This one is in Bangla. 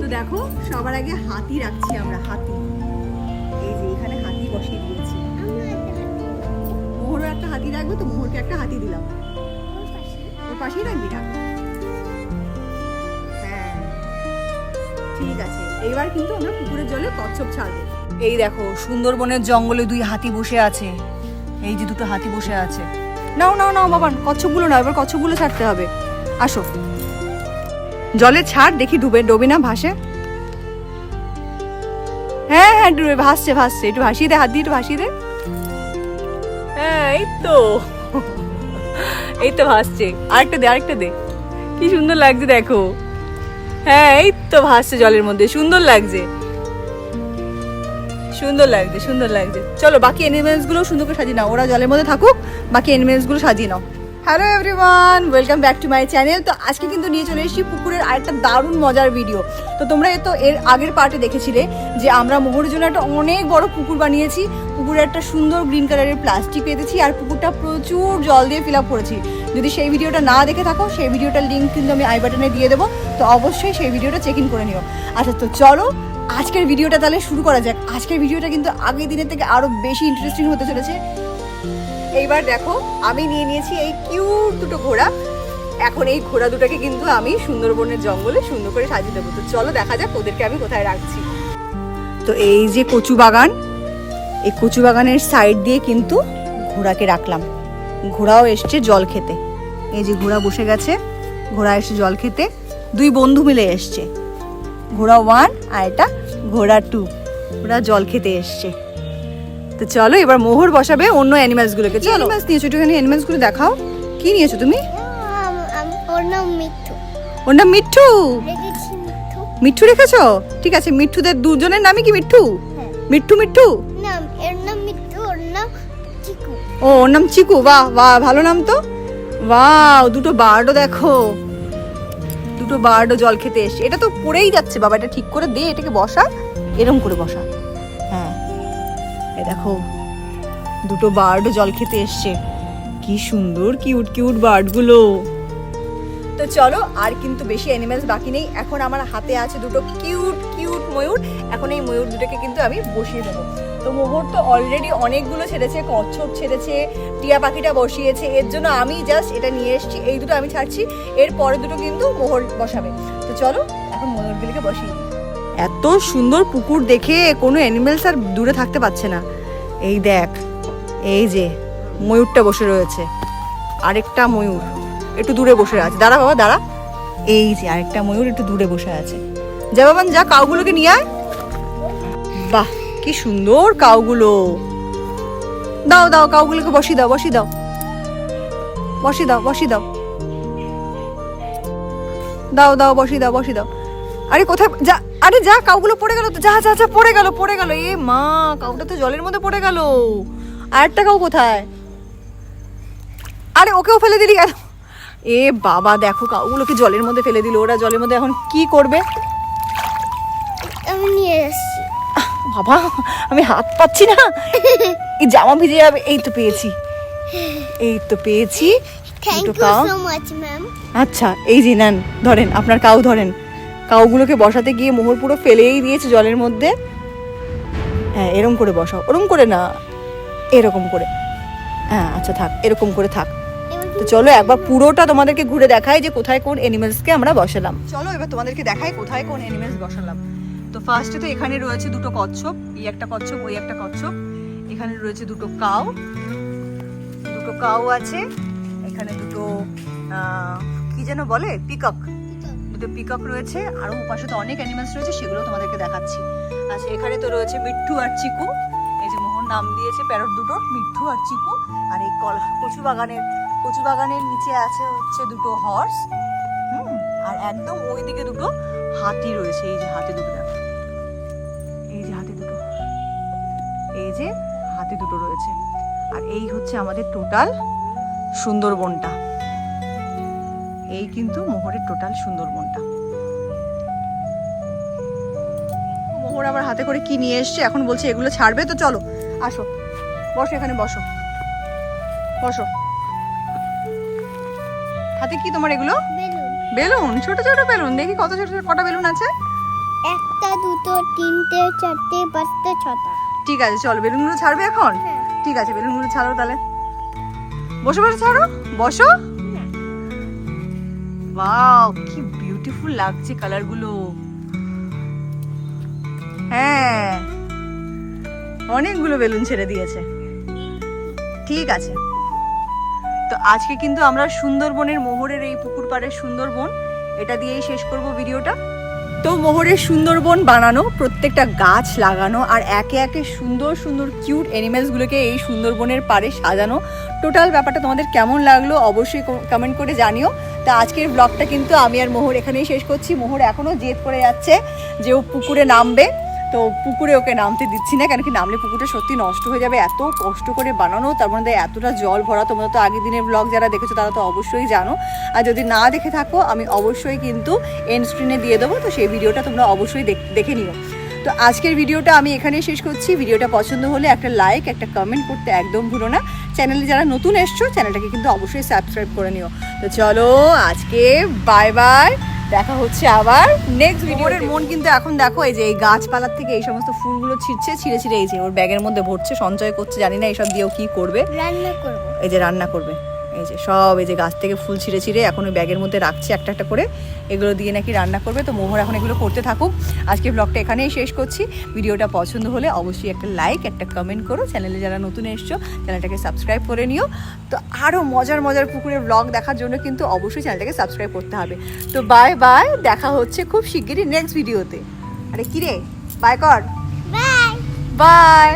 তো দেখো সবার আগে হাতি রাখছি আমরা, হাতি। এই যে এখানে হাতি বসিয়ে দিয়েছি। মোহরও একটা হাতি রাখবে, তো মোহরকে একটা হাতি দিলাম। ওর পাশেই রাখবি, রাখ। হ্যাঁ ঠিক আছে। এইবার কিন্তু আমরা পুকুরের জলে কচ্ছপ ছাড়বো। এই দেখো সুন্দরবনের জঙ্গলে 2 হাতি বসে আছে। এই যে 2টো হাতি বসে আছে। নাও নাও নাও বাবান, কচ্ছপগুলো নাও। এবার কচ্ছপগুলো ছাড়তে হবে। আসো জলে ছাড়, দেখি ডোবে না, ভাসে। হ্যাঁ হ্যাঁ ডুবে, ভাসছে ভাসছে। একটু ভাসিয়ে দে, হাত দিয়ে একটু ভাসিয়ে দে। হ্যাঁ এই তো ভাসছে। আরেকটা দে। কি সুন্দর লাগছে দেখো। হ্যাঁ এই তো ভাসছে জলের মধ্যে, সুন্দর লাগছে। চলো বাকি অ্যানিমেলস গুলো সুন্দর করে সাজিয়ে নাও। ওরা জলের মধ্যে থাকুক, বাকি অ্যানিমেলস গুলো সাজিয়ে নাও। Hello everyone, welcome back to my channel. তো আজকে কিন্তু নিয়ে চলে এসেছি পুকুরের আরেকটা দারুণ মজার ভিডিও। তো তোমরা তো এর আগের পার্টে দেখেছিলে যে আমরা মোহরের জন্য একটা অনেক বড় পুকুর বানিয়েছি। পুকুরে একটা সুন্দর গ্রিন কালারের প্লাস্টিক পেতেছি, আর পুকুরটা প্রচুর জল দিয়ে ফিল আপ করেছি। যদি সেই ভিডিওটা না দেখে থাকো, সেই ভিডিওটার লিঙ্ক কিন্তু আমি আই বাটনে দিয়ে দেবো। তো অবশ্যই সেই ভিডিওটা চেক ইন করে নিও। আচ্ছা তো চলো আজকের ভিডিওটা তাহলে শুরু করা যাক। আজকের ভিডিওটা কিন্তু আগের দিনের থেকে আরো বেশি ইন্টারেস্টিং হতে চলেছে। এইবার দেখো আমি নিয়ে নিয়েছি এই কিউট 2টো ঘোড়া। এখন এই ঘোড়া দুটাকে কিন্তু আমি সুন্দরবনের জঙ্গলে সুন্দর করে সাজিয়ে দেবো। তো চলো দেখা যাক ওদেরকে আমি কোথায় রাখছি। তো এই যে কচু বাগান, এই কচু বাগানের সাইড দিয়ে কিন্তু ঘোড়াকে রাখলাম। ঘোড়াও এসছে জল খেতে। এই যে ঘোড়া বসে গেছে, ঘোড়া এসে জল খেতে। 2 বন্ধু মিলে এসছে, ঘোড়া 1 আর এটা ঘোড়া 2। ওরা জল খেতে এসছে। তো চলো এবার মোহর বসাবে অন্য অ্যানিমালস গুলোকে। চলো অ্যানিমালস নিয়েছো, একটুখানি অ্যানিমালস গুলো দেখাও। কি নিয়েছো তুমি? ওর নাম মিঠু। ওর নাম মিঠু? মিঠু রেখেছো? ঠিক আছে। মিঠুদের দুজনের নামই কি মিঠু? মিঠু নাম এর নাম মিঠু, ওর নাম চিকু। ও ওর নাম চিকু। বাহ বাহ, ভালো নাম তো। ওয়াও, 2টো বার্ডও দেখো, 2টো বার্ডও জল খেতে এসছে। এটা তো পড়েই যাচ্ছে বাবা, এটা ঠিক করে দে, এটাকে বসা, এরকম করে বসা। হ্যাঁ এই দেখো 2টো বার্ডও জল খেতে এসছে। কি সুন্দর কিউট বার্ডগুলো। তো চলো আর কিন্তু বেশি অ্যানিমেলস বাকি নেই। এখন আমার হাতে আছে 2টো কিউট ময়ূর। এখন এই ময়ূর দুটোকে কিন্তু আমি বসিয়ে দেবো। তো মোহর তো অলরেডি অনেকগুলো ছেড়েছে, কচ্ছপ ছেড়েছে, টিয়া পাখিটা বসিয়েছে। এর জন্য আমি জাস্ট এটা নিয়ে এসেছি। এই 2টো আমি ছাড়ছি, এর পরে 2টো কিন্তু মোহর বসাবে। তো চলো এখন ময়ূরগুলিকে বসিয়ে। এত সুন্দর পুকুর দেখে কোনো অ্যানিমেলস আর দূরে থাকতে পারছে না। এই দেখ, এই যে ময়ূরটা বসে রয়েছে, আরেকটা ময়ূর একটু দূরে বসে আছে। দাঁড়া বাবা দাঁড়া। এই যে আরেকটা ময়ূর একটু দূরে বসে আছে। যা বাবান যা, কাউগুলোকে নিয়ে আয়। বাহ কি সুন্দর কাউগুলো। দাও কাউগুলোকে বসিয়ে দাও। দাও বসিয়ে দাও। আরে কোথায় যা, আরে যা, কাউগুলো পড়ে গেল তো। যা পড়ে গেল। এ মা, কাউটা তো জলের মধ্যে পড়ে গেল। আরেকটা কাউ কোথায়? আরে ওকেও ফেলে দিলি কেন? এ বাবা দেখো কাউগুলোকে জলের মধ্যে ফেলে দিল। ওরা জলের মধ্যে এখন কি করবে? আমি নিয়ে এসেছি। বাবা আমি হাত পাচ্ছি না, এই জামা ভিজে যাবে। এই তো পেয়েছি। Thank you so much ma'am. আচ্ছা এই যে নেন, ধরেন আপনার কাউ ধরেন। কাউগুলোকে বসাতে গিয়ে মোহর পুরো ফেলেই দিয়েছে জলের মধ্যে। হ্যাঁ এরকম করে বসাও, ওরকম করে না, এরকম করে। হ্যাঁ আচ্ছা থাক, এরকম করে থাক। তো চলো একবার পুরোটা তোমাদেরকে ঘুরে দেখাই যে কোথায় কোন অ্যানিমেলসকে আমরা বসালাম। চলো এবার তোমাদেরকে দেখাই কোথায় কোন অ্যানিমেলস বসালাম। তো ফার্স্টে তো এখানে রয়েছে 2টো কচ্ছপ, এই একটা কচ্ছপ, ওই একটা কচ্ছপ। এখানে রয়েছে 2টো কাউ আছে। এখানে 2টো কি যেন বলে, পিকক। 2টো পিকক রয়েছে। আর ওপাশে তো অনেক অ্যানিমেলস রয়েছে, সেগুলো তোমাদেরকে দেখাচ্ছি। আচ্ছা এখানে তো রয়েছে মিঠু আর চিকু। এই যে মোহন নাম দিয়েছে প্যারট দুটোর, মিঠু আর চিকু। আর এই কচু বাগানের নিচে আছে হচ্ছে 2টো হর্স। আর একদম ওইদিকে 2টো হাতি রয়েছে। এই যে হাতি 2টো দেখো, এই যে হাতি 2টো রয়েছে। আর এই হচ্ছে আমাদের টোটাল সুন্দরবনটা। এই কিন্তু মোহরের টোটাল সুন্দরবনটা। মোহর আবার হাতে করে কি নিয়ে এসছে, এখন বলছে এগুলো ছাড়বে। তো চলো আসো, বসো এখানে, বসো। হাতে কি তোমার এগুলো? বেলুন। বেলুন, ছোট বেলুন। দেখি কত ছোট কটা বেলুন আছে। একটা দুটো তিনটে চারটে পাঁচটা ছটা ঠিক আছে চলো বেলুনগুলো ছাড়বে এখন হ্যাঁ। ঠিক আছে বেলুনগুলো ছাড়ো তাহলে বসো বসে ছাড়ো বসো ওয়াও কি বিউটিফুল লাগছে কালারগুলো হ্যাঁ অনেকগুলো বেলুন ছেড়ে দিয়েছে ঠিক আছে তো আজকে কিন্তু আমরা সুন্দরবনের মোহরের এই পুকুর পাড়ের সুন্দরবন এটা দিয়েই শেষ করব ভিডিওটা তো মোহরের সুন্দরবন বানানো প্রত্যেকটা গাছ লাগানো আর একে একে সুন্দর সুন্দর কিউট অ্যানিমেলসগুলোকে এই সুন্দরবনের পাড়ে সাজানো টোটাল ব্যাপারটা তোমাদের কেমন লাগলো অবশ্যই কমেন্ট করে জানিও তা আজকের ব্লগটা কিন্তু আমি আর মোহর এখানেই শেষ করছি মোহর এখনও জেদ করে যাচ্ছে যে ও পুকুরে নামবে তো পুকুরে ওকে নামতে দিচ্ছি না কেন কি নামলে পুকুরটা সত্যি নষ্ট হয়ে যাবে এত কষ্ট করে বানানো তার মধ্যে এতটা জল ভরা তোমরা তো আগের দিনের ব্লগ যারা দেখেছো তারা তো অবশ্যই জানো আর যদি না দেখে থাকো আমি অবশ্যই কিন্তু এন্ড স্ক্রিনে দিয়ে দেবো তো সেই ভিডিওটা তোমরা অবশ্যই দেখে নিও তো আজকের ভিডিওটা আমি এখানেই শেষ করছি ভিডিওটা পছন্দ হলে একটা লাইক একটা কমেন্ট করতে একদম ভুলো না চ্যানেলে যারা নতুন এসছো চ্যানেলটাকে কিন্তু অবশ্যই সাবস্ক্রাইব করে নিও তো চলো আজকে বাই বাই দেখা হচ্ছে আবার নেক্সট ভিডিওর মন কিন্তু এখন দেখো এই যে এই গাছপালার থেকে এই সমস্ত ফুলগুলো ছিঁড়ে ছিঁড়ে এই যে ওর ব্যাগের মধ্যে ভরছে সঞ্চয় করছে জানি না এইসব দিয়েও কি করবে রান্না করবো এই যে রান্না করবে এই যে সব এই যে গাছ থেকে ফুল ছিঁড়ে এখন ওই ব্যাগের মধ্যে রাখছে একটা একটা করে এগুলো দিয়ে নাকি রান্না করবে তো মোহর এখন এগুলো করতে থাকুক আজকে ব্লগটা এখানেই শেষ করছি ভিডিওটা পছন্দ হলে অবশ্যই একটা লাইক একটা কমেন্ট করো চ্যানেলে যারা নতুন এসছো চ্যানেলটাকে সাবস্ক্রাইব করে নিও তো আরও মজার মজার পুকুরের ব্লগ দেখার জন্য কিন্তু অবশ্যই চ্যানেলটাকে সাবস্ক্রাইব করতে হবে তো বাই বাই দেখা হচ্ছে খুব শিগগিরই নেক্সট ভিডিওতে আরে কিরে বাই কর বাই বাই